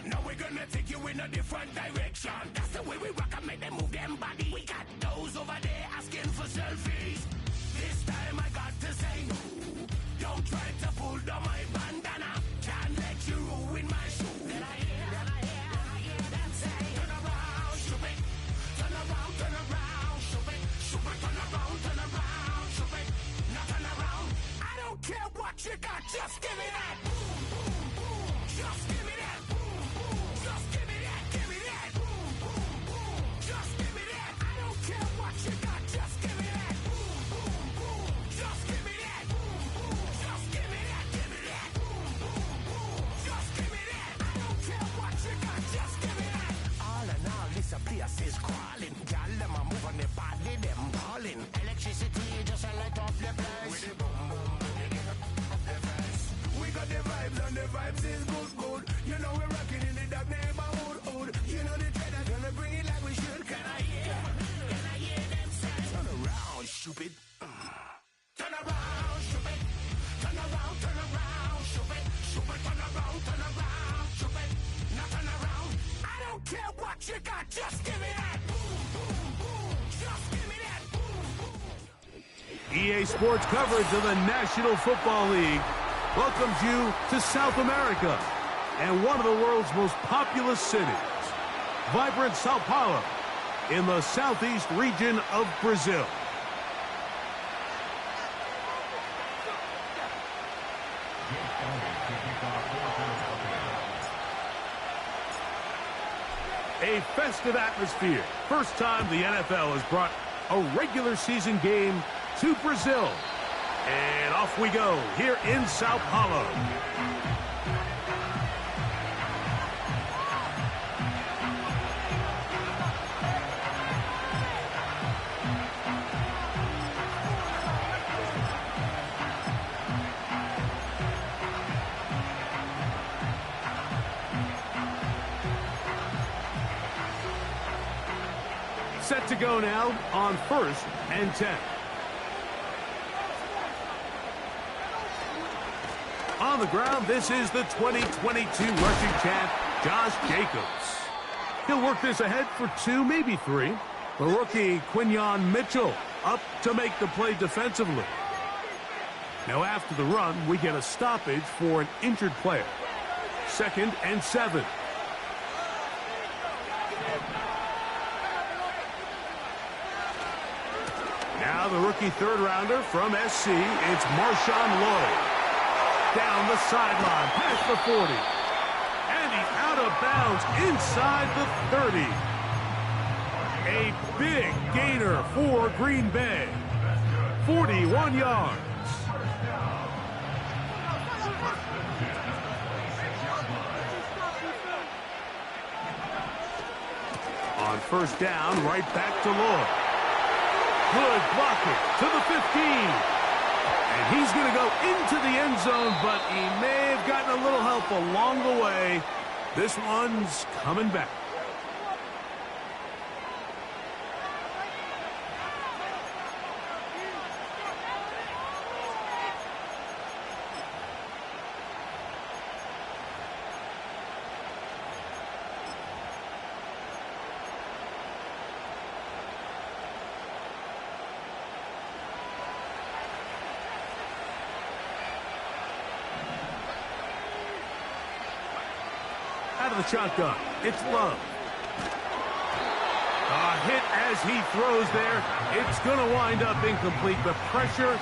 Now we're gonna take you in a different direction. That's the way we rock and make them move them body. We got those over there asking for selfies. This time I got to say no. Don't try to pull down my bandana. Can't let you ruin my shoe. Then I hear them say, turn around, shoot it. Turn around, shoot it. Shoot it, turn around, shoot it. Now turn around. I don't care what you got, just give me that. Boom, boom, boom. Just give me that. Boom, boom. Just give me that. Give me that. Boom, boom, boom. Just give me that. I don't care what you got, just give me that. Boom, boom, boom. Just give me that. Boom, boom. Just give me that. Give me that. Boom, boom, boom. Just give me that. I don't care what you got, just give me that. All in all, this place is crawling. Y'all them a move on the body, them balling. Electricity just a light up the place. With the boom, boom, we got the vibes and the vibes is good, good. You know we're rocking in the dark neighborhood, hood. You know the trend is gonna bring it like we should. Can I hear them say? Turn around, stupid. Turn around, stupid. Turn around, stupid. Stupid, turn around, stupid. Now turn around. I don't care what you got, just give me that. Boom, boom, boom. Just give me that. Boom, boom. EA Sports coverage of the National Football League welcomes you to South America and one of the world's most populous cities, vibrant Sao Paulo, in the southeast region of Brazil. A festive atmosphere. First time the NFL has brought a regular season game to Brazil. And off we go here in Sao Paulo. Set to go now on 1st and 10. On the ground, this is the 2022 rushing champ, Josh Jacobs. He'll work this ahead for 2, maybe 3. The rookie, Quinyon Mitchell, up to make the play defensively. Now after the run, we get a stoppage for an injured player. 2nd and 7. Now the rookie third-rounder from SC, it's Marshawn Lloyd. Down the sideline, past the 40. And he's out of bounds inside the 30. A big gainer for Green Bay. 41 yards. On 1st down, right back to Lloyd. Good blocking to the 15. And he's going to go into the end zone, but he may have gotten a little help along the way. This one's coming back. Out of the shotgun, it's Love. A hit as he throws there. It's going to wind up incomplete. The pressure.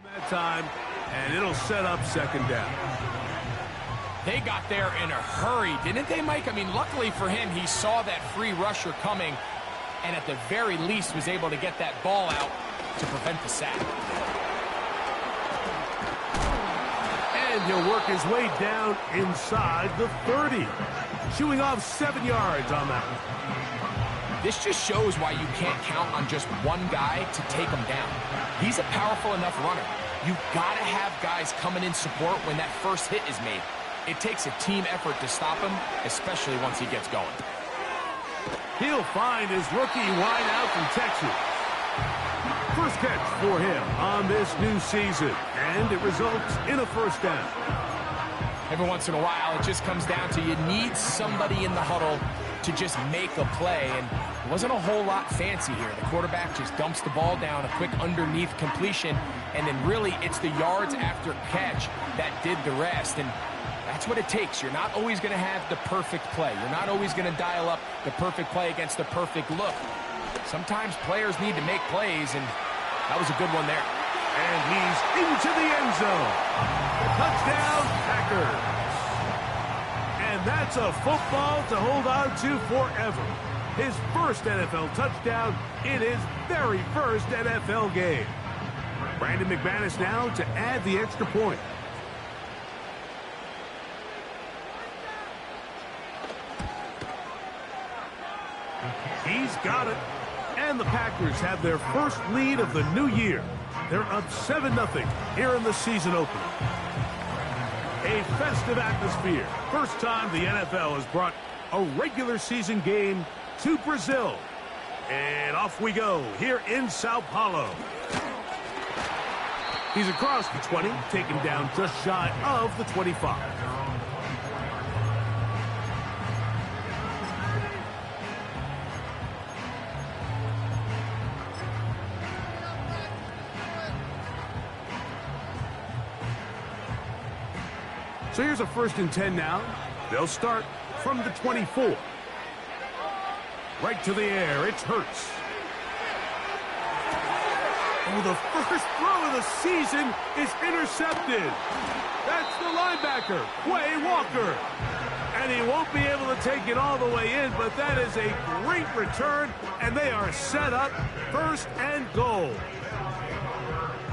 That time, and it'll set up 2nd down. They got there in a hurry, didn't they, Mike? I mean, luckily for him, he saw that free rusher coming and at the very least was able to get that ball out to prevent the sack. And he'll work his way down inside the 30. Chewing off 7 yards on that one. This just shows why you can't count on just one guy to take him down. He's a powerful enough runner. You've got to have guys coming in support when that first hit is made. It takes a team effort to stop him, especially once he gets going. He'll find his rookie wide out from Texas. First catch for him on this new season, and it results in a first down. Every once in a while, it just comes down to you need somebody in the huddle to just make a play, and it wasn't a whole lot fancy here. The quarterback just dumps the ball down, a quick underneath completion, and then really it's the yards after catch that did the rest, and that's what it takes. You're not always going to have the perfect play. You're not always going to dial up the perfect play against the perfect look. Sometimes players need to make plays, and that was a good one there. And he's into the end zone. Touchdown, Packers. And that's a football to hold on to forever. His first NFL touchdown in his very first NFL game. Brandon McManus now to add the extra point. He's got it. And the Packers have their first lead of the new year. They're up 7-0 here in the season opener. A festive atmosphere. First time the NFL has brought a regular season game to Brazil. And off we go here in Sao Paulo. He's across the 20, taken down just shy of the 25. So here's a 1st and 10 now. They'll start from the 24. Right to the air, it's Hurts. Oh, the first throw of the season is intercepted. That's the linebacker, Quay Walker. And he won't be able to take it all the way in, but that is a great return, and they are set up 1st and goal.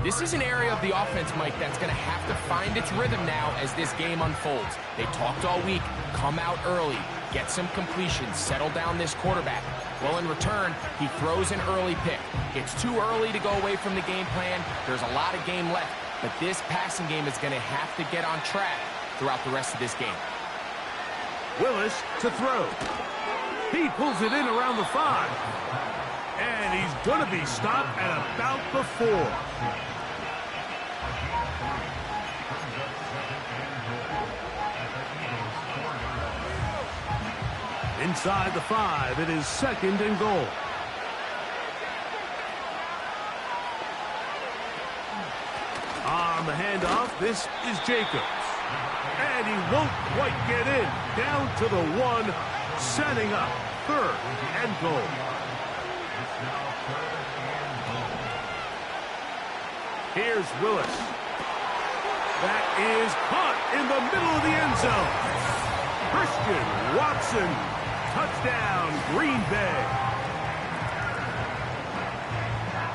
This is an area of the offense, Mike, that's going to have to find its rhythm now as this game unfolds. They talked all week, come out early, get some completions, settle down this quarterback. Well, in return, he throws an early pick. It's too early to go away from the game plan. There's a lot of game left, but this passing game is going to have to get on track throughout the rest of this game. Willis to throw. He pulls it in around the 5. And he's going to be stopped at about the 4. Inside the 5, it is 2nd and goal. On the handoff, this is Jacobs. And he won't quite get in. Down to the 1, setting up 3rd and goal. Here's Willis. That is caught in the middle of the end zone. Christian Watson. Touchdown, Green Bay.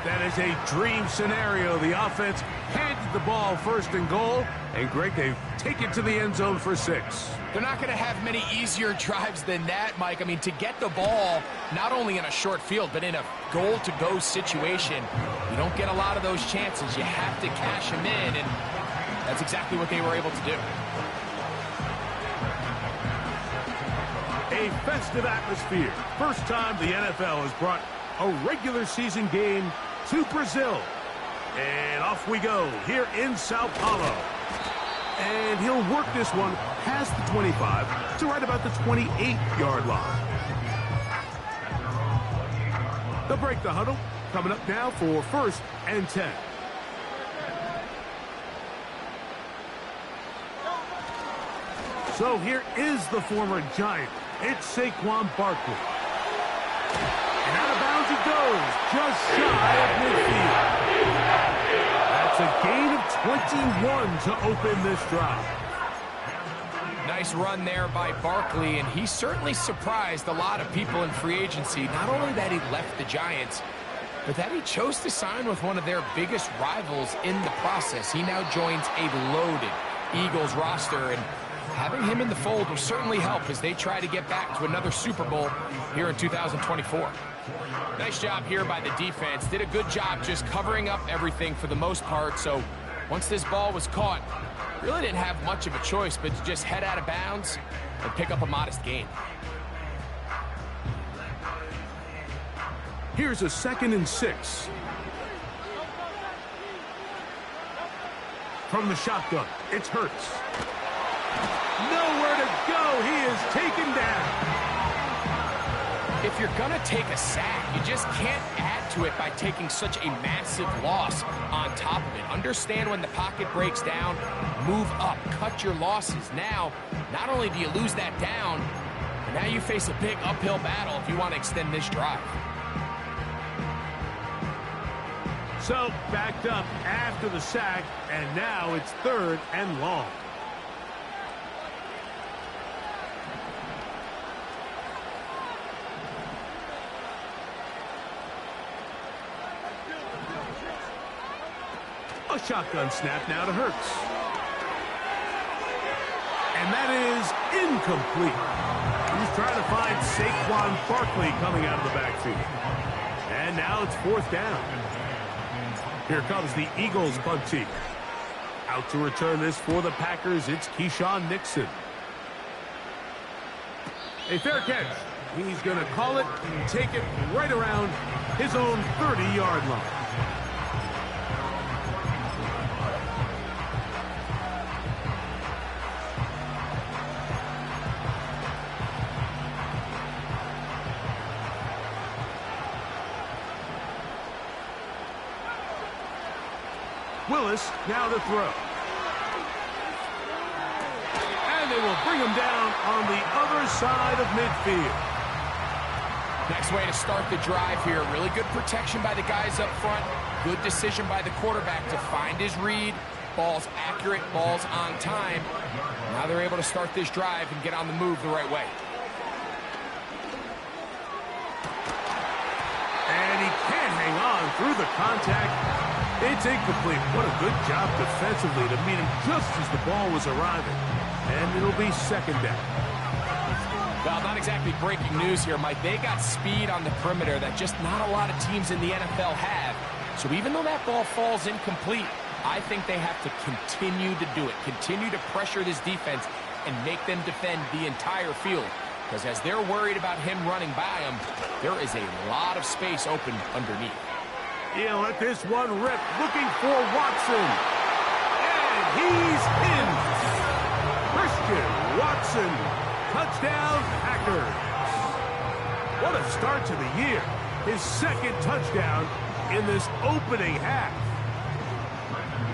That is a dream scenario. The offense handed the ball 1st and goal. And, Greg, they take it to the end zone for 6. They're not going to have many easier drives than that, Mike. I mean, to get the ball not only in a short field, but in a goal-to-go situation, you don't get a lot of those chances. You have to cash them in, and that's exactly what they were able to do. A festive atmosphere. First time the NFL has brought a regular season game to Brazil. And off we go here in Sao Paulo. And he'll work this one past the 25 to right about the 28-yard line. They'll break the huddle. Coming up now for 1st and 10. So here is the former Giant. It's Saquon Barkley. And out of bounds it goes, just shy of midfield. That's a gain of 21 to open this drive. Nice run there by Barkley, and he certainly surprised a lot of people in free agency. Not only that he left the Giants, but that he chose to sign with one of their biggest rivals in the process. He now joins a loaded Eagles roster, and having him in the fold will certainly help as they try to get back to another Super Bowl here in 2024. Nice job here by the defense. Did a good job just covering up everything for the most part, so Once this ball was caught, really didn't have much of a choice but to just head out of bounds and pick up a modest gain. Here's a 2nd and 6. From the shotgun, it's Hurts. Nowhere to go. He is taken down. If you're going to take a sack, you just can't add to it by taking such a massive loss on top of it. Understand when the pocket breaks down, move up, cut your losses. Now, not only do you lose that down, but now you face a big uphill battle if you want to extend this drive. So, backed up after the sack, and now it's 3rd and long. A shotgun snap now to Hurts. And that is incomplete. He's trying to find Saquon Barkley coming out of the backfield. And now it's 4th down. Here comes the Eagles punt team. Out to return this for the Packers, it's Keyshawn Nixon. A fair catch. He's going to call it and take it right around his own 30-yard line. Willis now to throw. And they will bring him down on the other side of midfield. Next way to start the drive here. Really good protection by the guys up front. Good decision by the quarterback to find his read. Ball's accurate, ball's on time. Now they're able to start this drive and get on the move the right way. And he can't hang on through the contact. It's incomplete. What a good job defensively to meet him just as the ball was arriving. And it'll be 2nd down. Well, not exactly breaking news here, Mike. They got speed on the perimeter that just not a lot of teams in the NFL have. So even though that ball falls incomplete, I think they have to continue to do it. Continue to pressure this defense and make them defend the entire field. Because as they're worried about him running by them, there is a lot of space open underneath. He'll let this one rip, looking for Watson. And he's in. Christian Watson, touchdown Packers. What a start to the year. His 2nd touchdown in this opening half.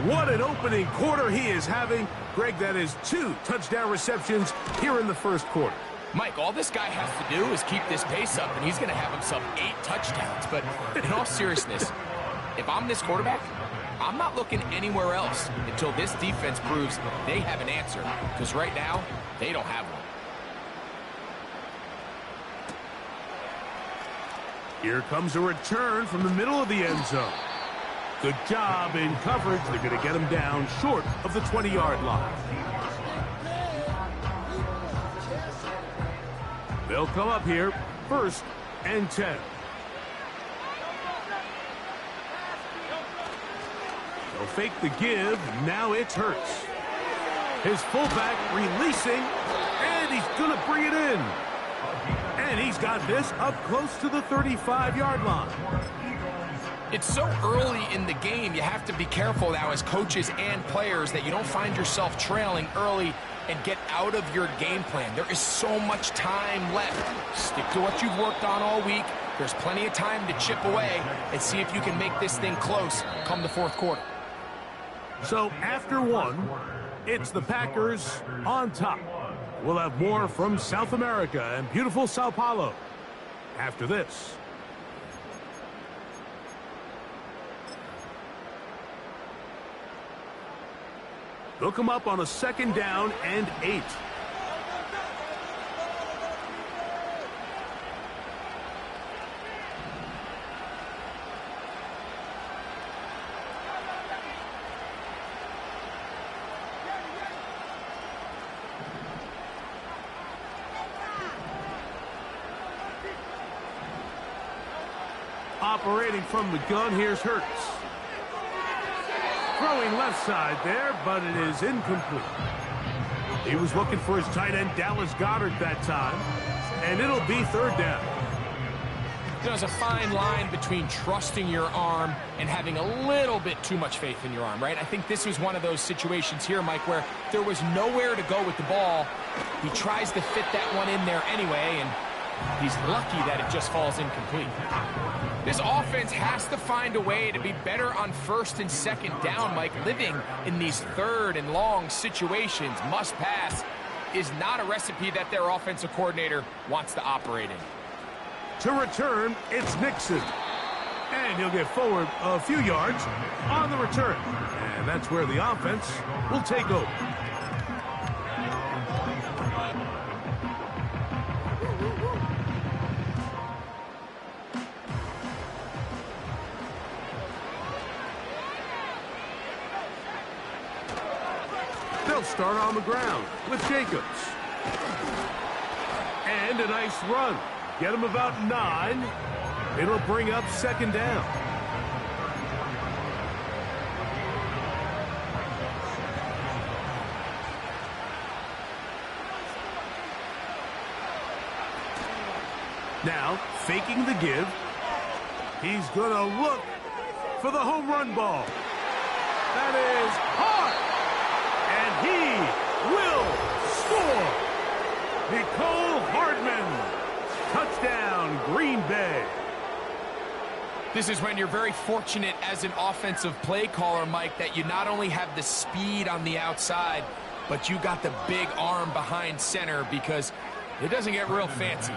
What an opening quarter he is having. Greg, that is 2 touchdown receptions here in the 1st quarter. Mike, all this guy has to do is keep this pace up, and he's going to have himself 8 touchdowns. But in all seriousness, if I'm this quarterback, I'm not looking anywhere else until this defense proves they have an answer. Because right now, they don't have one. Here comes a return from the middle of the end zone. Good job in coverage. They're going to get him down short of the 20-yard line. They'll come up here, 1st and 10. They'll fake the give. Now it's Hurts. His fullback releasing, and he's going to bring it in. And he's got this up close to the 35-yard line. It's so early in the game, you have to be careful now as coaches and players that you don't find yourself trailing early and get out of your game plan. There is so much time left. Stick to what you've worked on all week. There's plenty of time to chip away and see if you can make this thing close come the 4th quarter. So after 1, it's the Packers on top. We'll have more from South America and beautiful Sao Paulo after this. They'll come up on a 2nd down and 8. Operating from the gun, here's Hurts. Throws Throwing left side there, but it is incomplete. He was looking for his tight end, Dallas Goedert, that time. And it'll be third down. There's a fine line between trusting your arm and having a little bit too much faith in your arm, right? I think this was one of those situations here, Mike, where there was nowhere to go with the ball. He tries to fit that one in there anyway, and he's lucky that it just falls incomplete. This offense has to find a way to be better on first and second down, Mike. Living in these third and long situations, must pass, is not a recipe that their offensive coordinator wants to operate in. To return, it's Nixon. And he'll get forward a few yards on the return. And that's where the offense will take over. They'll start on the ground with Jacobs. And a nice run. Get him about 9. It'll bring up second down. Now, faking the give. He's going to look for the home run ball. That is hard. And he will score. Nicole Hardman. Touchdown, Green Bay. This is when you're very fortunate as an offensive play caller, Mike, that you not only have the speed on the outside, but you got the big arm behind center, because it doesn't get real fancy.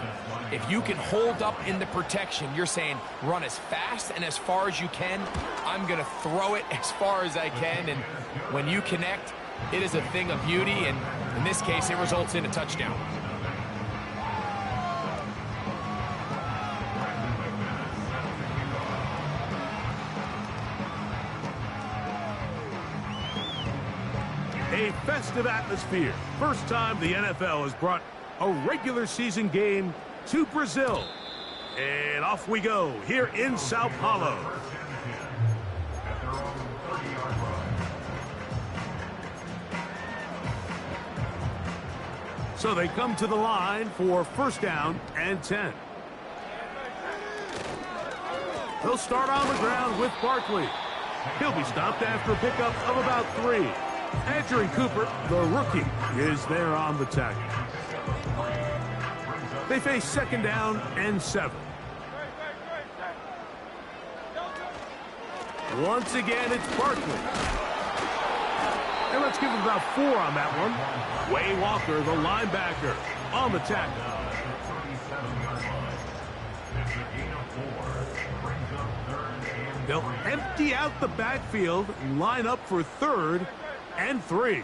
If you can hold up in the protection, you're saying run as fast and as far as you can. I'm going to throw it as far as I can, and when you connect, it is a thing of beauty, and in this case, it results in a touchdown. A festive atmosphere. First time the NFL has brought a regular season game to Brazil. And off we go here in Sao Paulo. So they come to the line for first down and 10. They'll start on the ground with Barkley. He'll be stopped after a pickup of about 3. Andrew Cooper, the rookie, is there on the tackle. They face second down and 7. Once again, it's Barkley. And let's give him about 4 on that one. Way Walker, the linebacker, on the tackle. They'll empty out the backfield, line up for third and 3.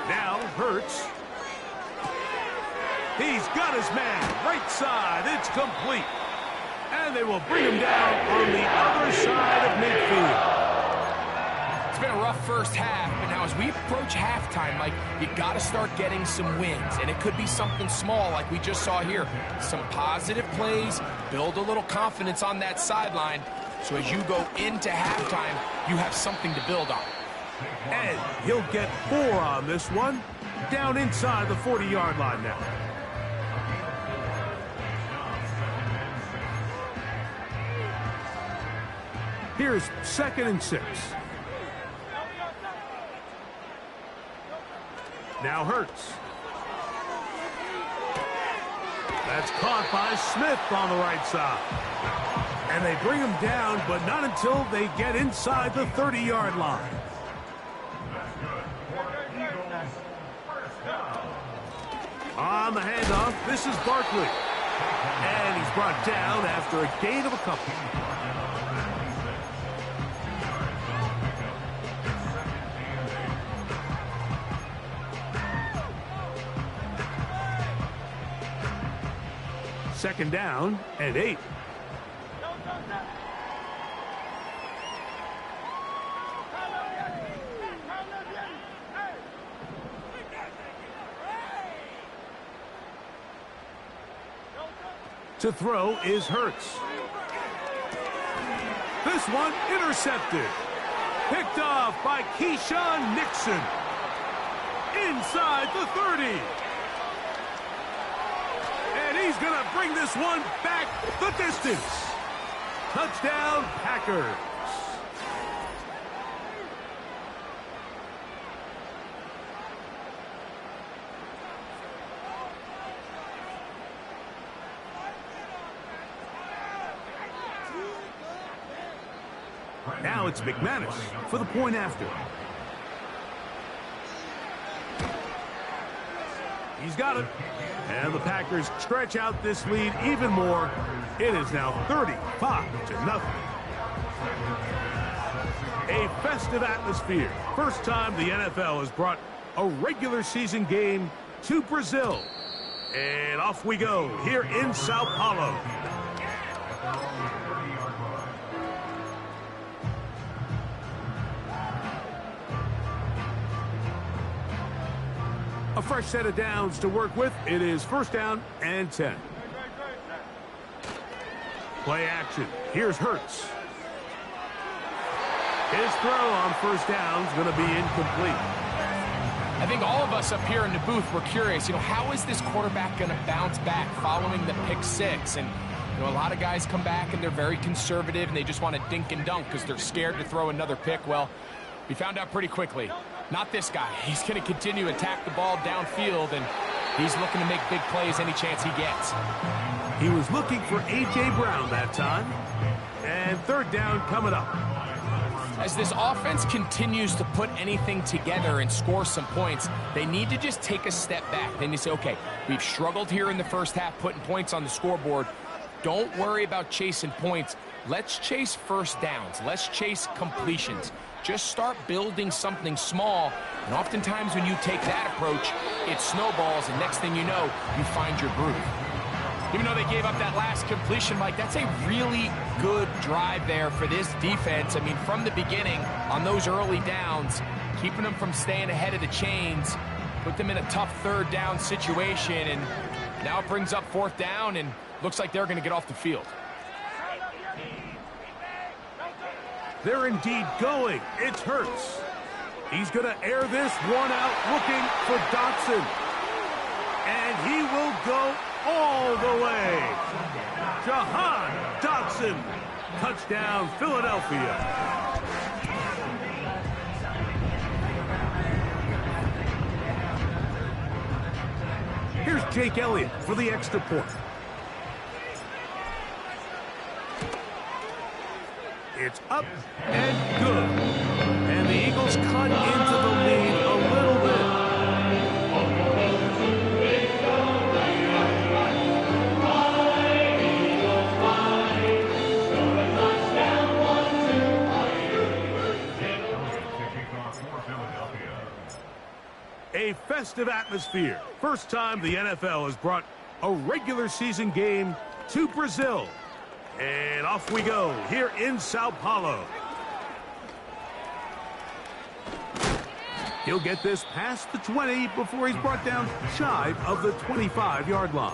Now Hurts. He's got his man right side. It's complete. And they will bring him down on the other side of midfield. It's been a rough first half, but now as we approach halftime, Mike, you got to start getting some wins. And it could be something small like we just saw here. Some positive plays, build a little confidence on that sideline. So as you go into halftime, you have something to build on. And he'll get 4 on this one. Down inside the 40-yard line now. Here's second and 6. Now Hurts. That's caught by Smith on the right side. And they bring him down, but not until they get inside the 30-yard line. On the handoff, this is Barkley. And he's brought down after a gain of a couple. Second down and 8. To throw is Hurts. This one intercepted. Picked off by Keyshawn Nixon. Inside the 30. And he's going to bring this one back the distance. Touchdown, Packers. Now it's McManus for the point after. He's got it. And the Packers stretch out this lead even more. It is now 35-0. A festive atmosphere. First time the NFL has brought a regular season game to Brazil. And off we go here in Sao Paulo. A fresh set of downs to work with. It is first down and 10. Play action. Here's Hurts. His throw on first down is going to be incomplete. I think all of us up here in the booth were curious, how is this quarterback going to bounce back following the pick six? And, a lot of guys come back and they're very conservative and they just want to dink and dunk because they're scared to throw another pick. Well, we found out pretty quickly. Not this guy. He's going to continue to attack the ball downfield, and he's looking to make big plays any chance he gets. He was looking for A.J. Brown that time. And third down coming up. As this offense continues to put anything together and score some points, they need to just take a step back. Then you say, okay, we've struggled here in the first half putting points on the scoreboard. Don't worry about chasing points. Let's chase first downs. Let's chase completions. Just start building something small, and oftentimes when you take that approach, it snowballs, and next thing you know, you find your groove. Even though they gave up that last completion, Mike, that's a really good drive there for this defense. I mean, from the beginning, on those early downs, keeping them from staying ahead of the chains, put them in a tough third down situation, and now it brings up fourth down, and looks like they're going to get off the field. They're indeed going. It's Hurts. He's going to air this one out looking for Dotson. And he will go all the way. Jahan Dotson. Touchdown, Philadelphia. Here's Jake Elliott for the extra point. It's up and good. And the Eagles cut into the lead a little bit. A festive atmosphere. First time the NFL has brought a regular season game to Brazil. And off we go here in Sao Paulo. He'll get this past the 20 before he's brought down shy of the 25-yard line.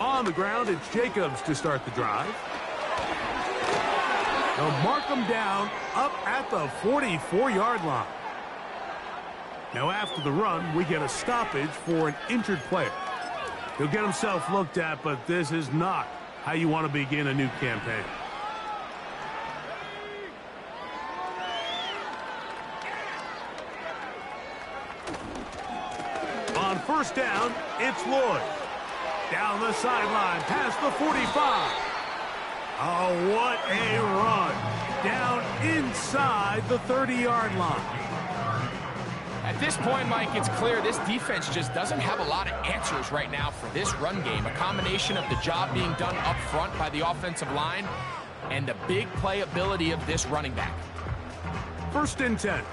On the ground, it's Jacobs to start the drive. They'll mark him down up at the 44-yard line. Now after the run, we get a stoppage for an injured player. He'll get himself looked at, but this is not how you want to begin a new campaign. On first down, it's Lloyd. Down the sideline, past the 45. Oh, what a run. Down inside the 30-yard line. At this point, Mike, it's clear this defense just doesn't have a lot of answers right now for this run game. A combination of the job being done up front by the offensive line and the big playability of this running back. First and 10.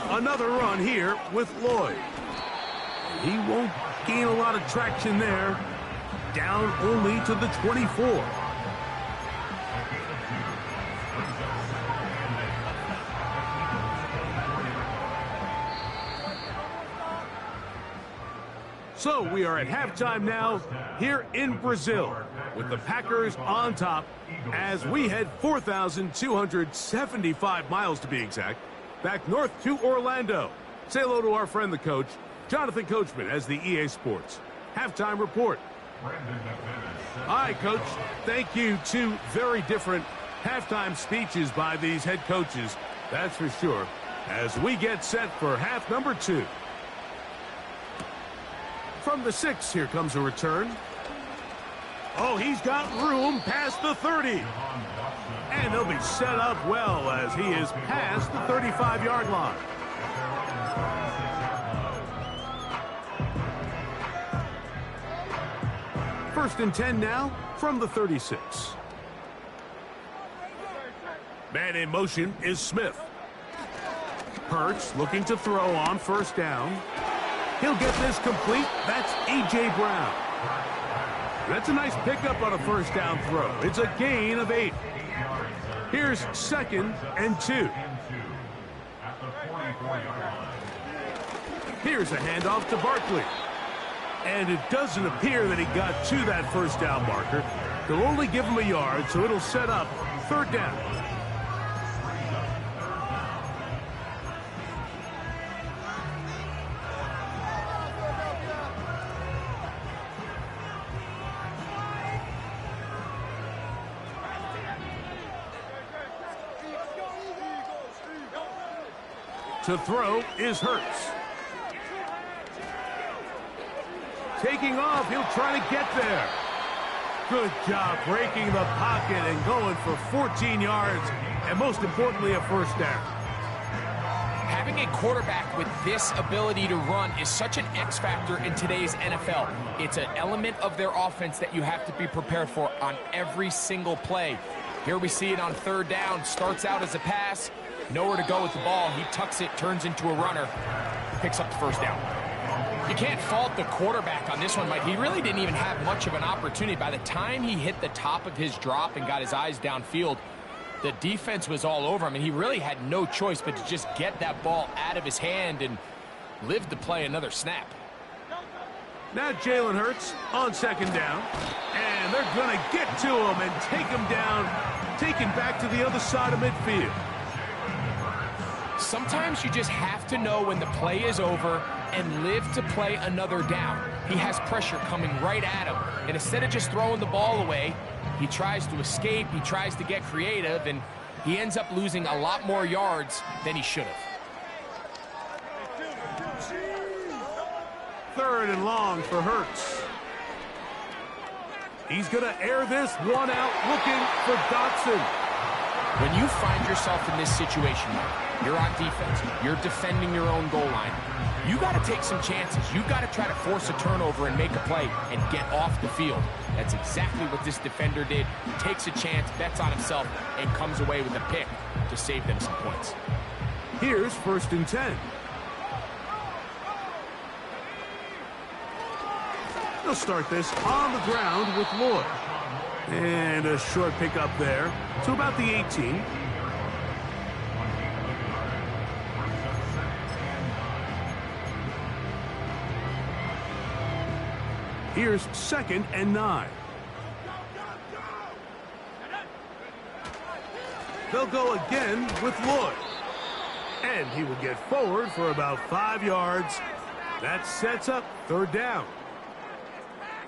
Another run here with Lloyd. He won't gain a lot of traction there. Down only to the 24. So we are at halftime now here in Brazil with the Packers on top as we head 4,275 miles to be exact, back north to Orlando. Say hello to our friend, the coach, Jonathan Coachman, as the EA Sports halftime report. All right, Coach, thank you. Two very different halftime speeches by these head coaches, that's for sure, as we get set for half number 2. From the 6, here comes a return. Oh, he's got room past the 30. And he'll be set up well as he is past the 35-yard line. First and 10 now from the 36. Man in motion is Smith. Hurts looking to throw on first down. He'll get this complete. That's A.J. Brown. That's a nice pickup on a first down throw. It's a gain of 8. Here's 2nd and 2. Here's a handoff to Barkley. And it doesn't appear that he got to that first down marker. They'll only give him a yard, so it'll set up 3rd down. To throw is Hurts. Taking off, he'll try to get there. Good job breaking the pocket and going for 14 yards, and most importantly, a first down. Having a quarterback with this ability to run is such an X factor in today's NFL. It's an element of their offense that you have to be prepared for on every single play. Here we see it on 3rd down. Starts out as a pass. Nowhere to go with the ball. He tucks it, turns into a runner, picks up the first down. You can't fault the quarterback on this one, Mike. He really didn't even have much of an opportunity. By the time he hit the top of his drop and got his eyes downfield, the defense was all over him, and he really had no choice but to just get that ball out of his hand and live to play another snap. Now Jalen Hurts on 2nd down, and they're going to get to him and take him down, taken back to the other side of midfield. Sometimes you just have to know when the play is over and live to play another down. He has pressure coming right at him, and instead of just throwing the ball away, he tries to escape, he tries to get creative, and he ends up losing a lot more yards than he should have. 3rd and long for Hurts. He's going to air this one out, looking for Dotson. When you find yourself in this situation, you're on defense, you're defending your own goal line, you got to take some chances. You got to try to force a turnover and make a play and get off the field. That's exactly what this defender did. He takes a chance, bets on himself, and comes away with a pick to save them some points. Here's 1st and 10. They'll start this on the ground with Lloyd. And a short pickup there to about the 18. Here's 2nd and 9. They'll go again with Lloyd. And he will get forward for about 5 yards. That sets up 3rd down.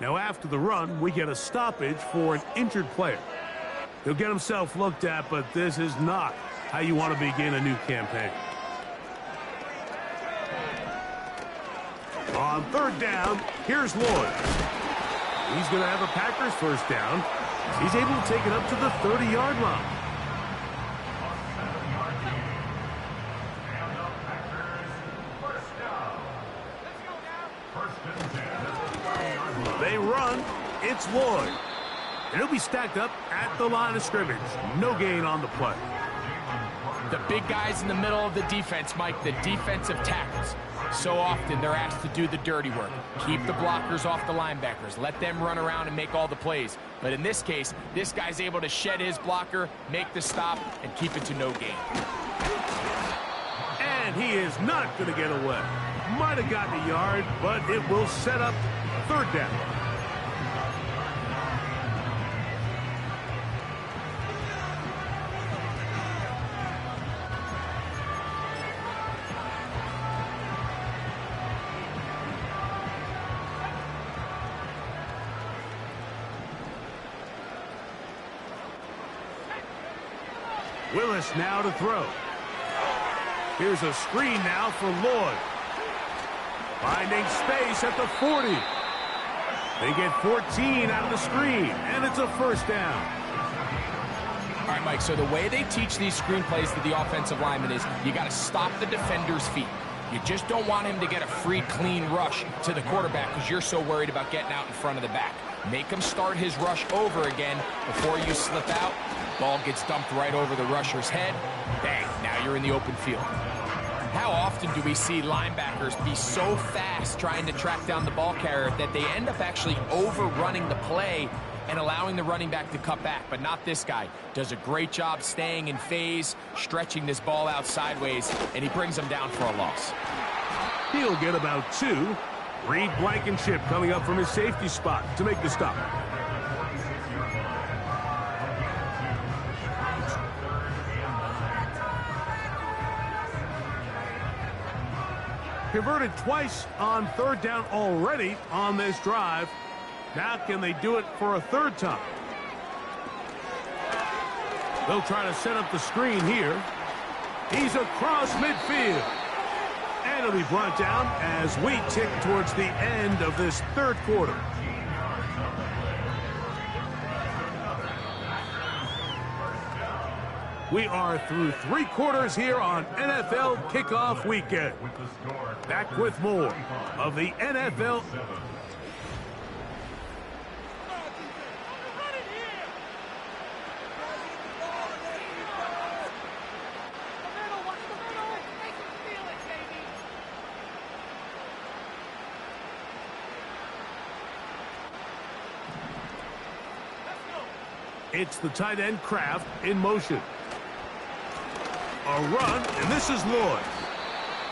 Now after the run, we get a stoppage for an injured player. He'll get himself looked at, but this is not how you want to begin a new campaign. On 3rd down, here's Lloyd. He's going to have a Packers first down. He's able to take it up to the 30-yard line. They run. It's Lloyd. And he'll be stacked up at the line of scrimmage. No gain on the play. The big guys in the middle of the defense, Mike, the defensive tackles. So often they're asked to do the dirty work. Keep the blockers off the linebackers. Let them run around and make all the plays. But in this case, this guy's able to shed his blocker, make the stop, and keep it to no gain. And he is not going to get away. Might have gotten a yard, but it will set up third down. Willis now to throw. Here's a screen now for Lloyd. Finding space at the 40. They get 14 out of the screen, and it's a first down. All right, Mike, so the way they teach these screenplays to the offensive lineman is you got to stop the defender's feet. You just don't want him to get a free, clean rush to the quarterback because you're so worried about getting out in front of the back. Make him start his rush over again before you slip out. Ball gets dumped right over the rusher's head. Bang, now you're in the open field. How often do we see linebackers be so fast trying to track down the ball carrier that they end up actually overrunning the play and allowing the running back to cut back? But not this guy. Does a great job staying in phase, stretching this ball out sideways, and he brings him down for a loss. He'll get about 2. Reed Blankenship coming up from his safety spot to make the stop. Converted twice on third down already on this drive. Now can they do it for a third time? They'll try to set up the screen here. He's across midfield. And it'll be brought down as we tick towards the end of this third quarter. We are through 3 quarters here on NFL Kickoff Weekend. Back with more of the NFL. It's the tight end Kraft in motion. A run, and this is Lloyd.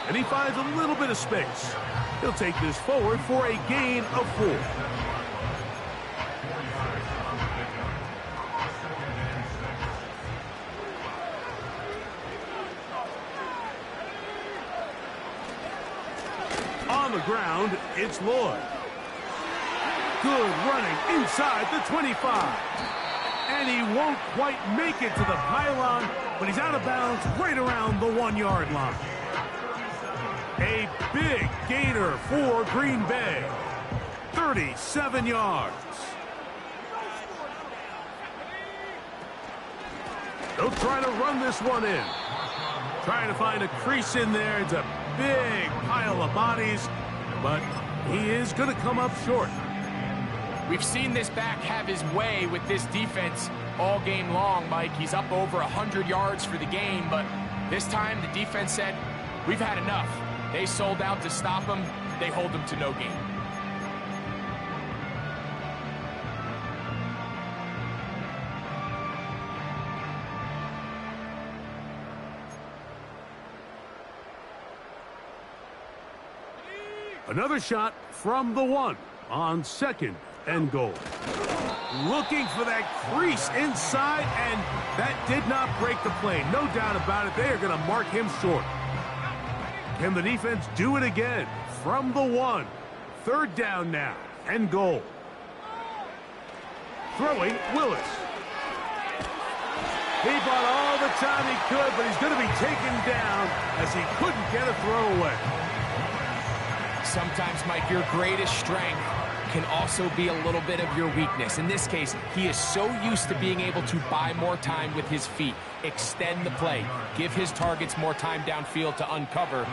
And he finds a little bit of space. He'll take this forward for a gain of 4. On the ground, it's Lloyd. Good running inside the 25. And he won't quite make it to the pylon, but he's out of bounds right around the 1-yard line. A big gainer for Green Bay. 37 yards. They'll try to run this one in. Trying to find a crease in there. It's a big pile of bodies, but he is going to come up short. We've seen this back have his way with this defense all game long, Mike. He's up over 100 yards for the game, but this time the defense said, we've had enough. They sold out to stop him. They hold him to no gain. Another shot from the 1 on 2nd and goal. Looking for that crease inside, and that did not break the play. No doubt about it. They are going to mark him short. Can the defense do it again? From the 1. 3rd down now, and goal. Throwing, Willis. He bought all the time he could, but he's going to be taken down as he couldn't get a throw away. Sometimes, Mike, your greatest strength can also be a little bit of your weakness. In this case, he is so used to being able to buy more time with his feet, extend the play, give his targets more time downfield to uncover.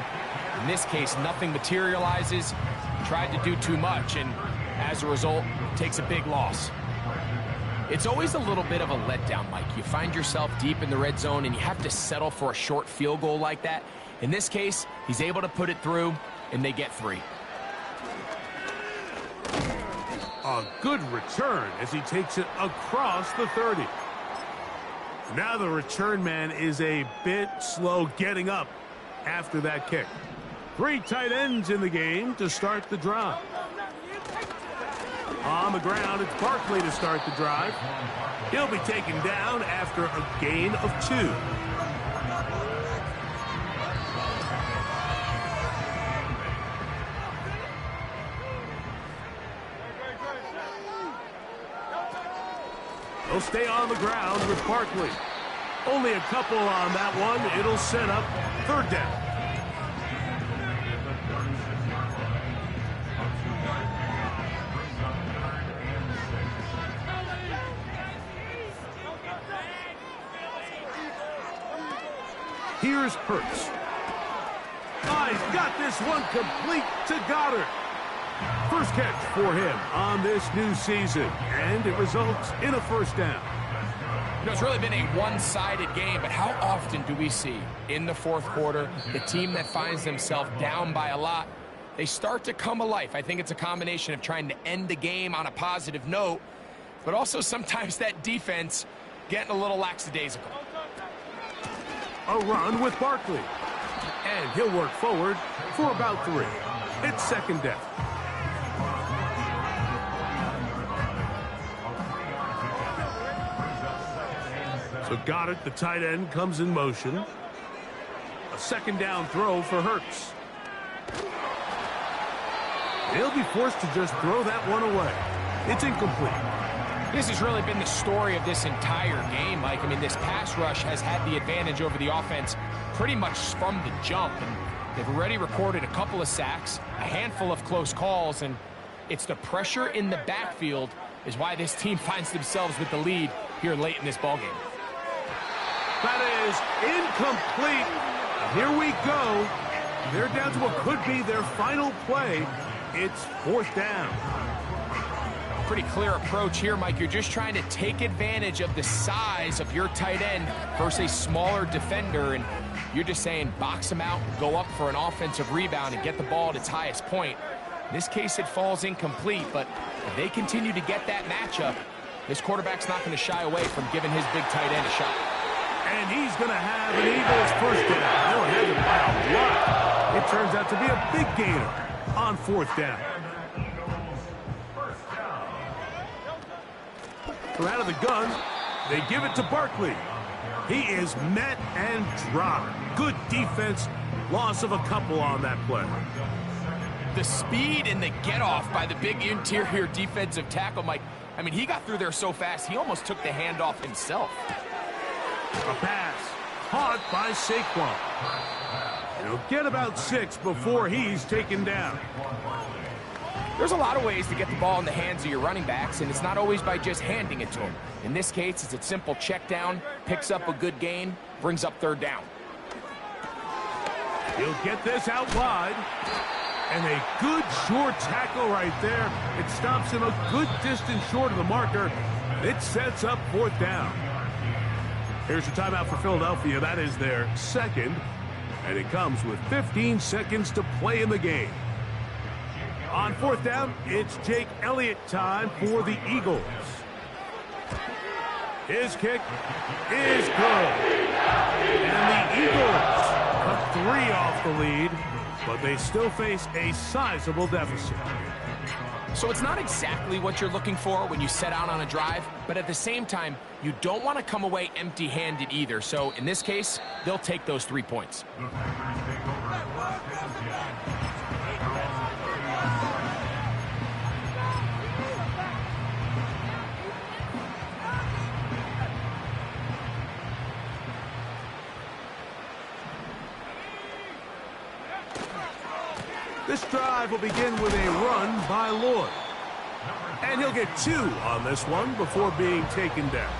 In this case, nothing materializes. Tried to do too much, and as a result, takes a big loss. It's always a little bit of a letdown, Mike. You find yourself deep in the red zone, and you have to settle for a short field goal like that. In this case, he's able to put it through, and they get 3. A good return as he takes it across the 30. Now the return man is a bit slow getting up. after that kick. 3 tight ends in the game to start the drive. On the ground, it's Barkley to start the drive. He'll be taken down after a gain of 2. He'll stay on the ground with Barkley. Only a couple on that one. It'll set up 3rd down. Here's Hurts. He's got this one complete to Goddard. First catch for him on this new season, and it results in a 1st down. You know, it's really been a one-sided game, but how often do we see in the 4th quarter the team that finds themselves down by a lot, they start to come alive? I think it's a combination of trying to end the game on a positive note, but also sometimes that defense getting a little lackadaisical. A run with Barkley. And he'll work forward for about 3. It's 2nd down. So Goddard, the tight end, comes in motion. A 2nd down throw for Hurts. He'll be forced to just throw that one away. It's incomplete. This has really been the story of this entire game, Mike. I mean, this pass rush has had the advantage over the offense pretty much from the jump. And they've already recorded a couple of sacks, a handful of close calls, and it's the pressure in the backfield is why this team finds themselves with the lead here late in this ballgame. That is incomplete. Here we go. They're down to what could be their final play. It's 4th down. Pretty clear approach here, Mike. You're just trying to take advantage of the size of your tight end versus a smaller defender, and you're just saying box him out, go up for an offensive rebound, and get the ball at its highest point. In this case, it falls incomplete, but if they continue to get that matchup, this quarterback's not going to shy away from giving his big tight end a shot. And he's going to have an Eagles 1st down. They'll have it by a lot. It turns out to be a big gainer on 4th down. So out of the gun, they give it to Barkley. He is met and dropped. Good defense. Loss of a couple on that play. The speed and the get-off by the big interior defensive tackle, Mike. I mean, he got through there so fast, he almost took the handoff himself. A pass caught by Saquon. He'll get about 6 before he's taken down. There's a lot of ways to get the ball in the hands of your running backs, and it's not always by just handing it to them. In this case, it's a simple check down, picks up a good gain, brings up 3rd down. He'll get this out wide. And a good short tackle right there. It stops him a good distance short of the marker. It sets up 4th down. Here's your timeout for Philadelphia. That is their 2nd. And it comes with 15 seconds to play in the game. On 4th down, it's Jake Elliott time for the Eagles. His kick is good. And the Eagles cut 3 off the lead, but they still face a sizable deficit. So it's not exactly what you're looking for when you set out on a drive, but at the same time, you don't want to come away empty-handed either. So in this case, they'll take those 3 points. This drive will begin with a run by Lloyd. And he'll get 2 on this one before being taken down.